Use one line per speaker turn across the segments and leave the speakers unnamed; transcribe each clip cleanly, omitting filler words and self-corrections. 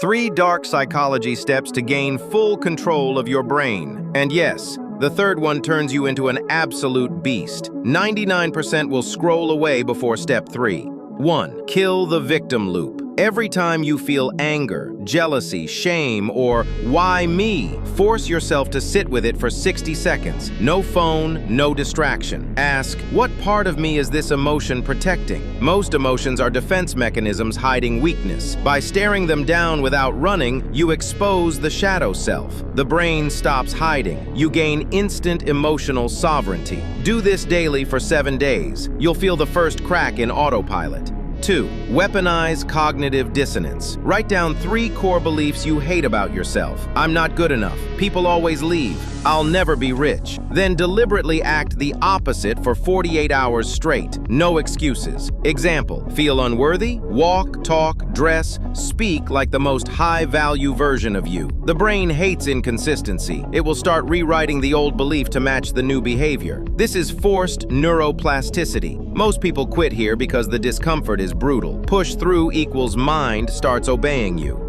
3 dark psychology steps to gain full control of your brain. And yes, the third one turns you into an absolute beast. 99% will scroll away before step 3. 1. Kill the victim loop. Every time you feel anger, jealousy, shame, or why me, force yourself to sit with it for 60 seconds. No phone, no distraction. Ask, what part of me is this emotion protecting? Most emotions are defense mechanisms hiding weakness. By staring them down without running, you expose the shadow self. The brain stops hiding. You gain instant emotional sovereignty. Do this daily for 7 days. You'll feel the first crack in autopilot. 2. Weaponize cognitive dissonance. Write down 3 core beliefs you hate about yourself. I'm not good enough. People always leave. I'll never be rich. Then deliberately act the opposite for 48 hours straight. No excuses. Example, feel unworthy? Walk, talk, dress, speak like the most high-value version of you. The brain hates inconsistency. It will start rewriting the old belief to match the new behavior. This is forced neuroplasticity. Most people quit here because the discomfort is brutal. Push through equals mind starts obeying you.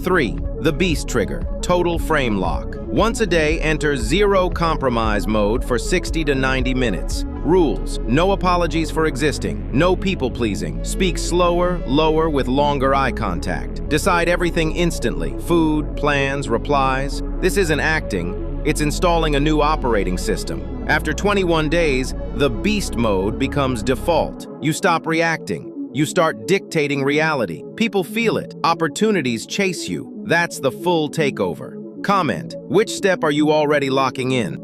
3. The beast trigger, total frame lock. Once a day, enter zero compromise mode for 60 to 90 minutes. Rules: no apologies for existing, no people-pleasing, speak slower, lower with longer eye contact. Decide everything instantly, food, plans, replies. This isn't acting, it's installing a new operating system. After 21 days, the beast mode becomes default. You stop reacting. You start dictating reality. People feel it. Opportunities chase you. That's the full takeover. Comment, which step are you already locking in?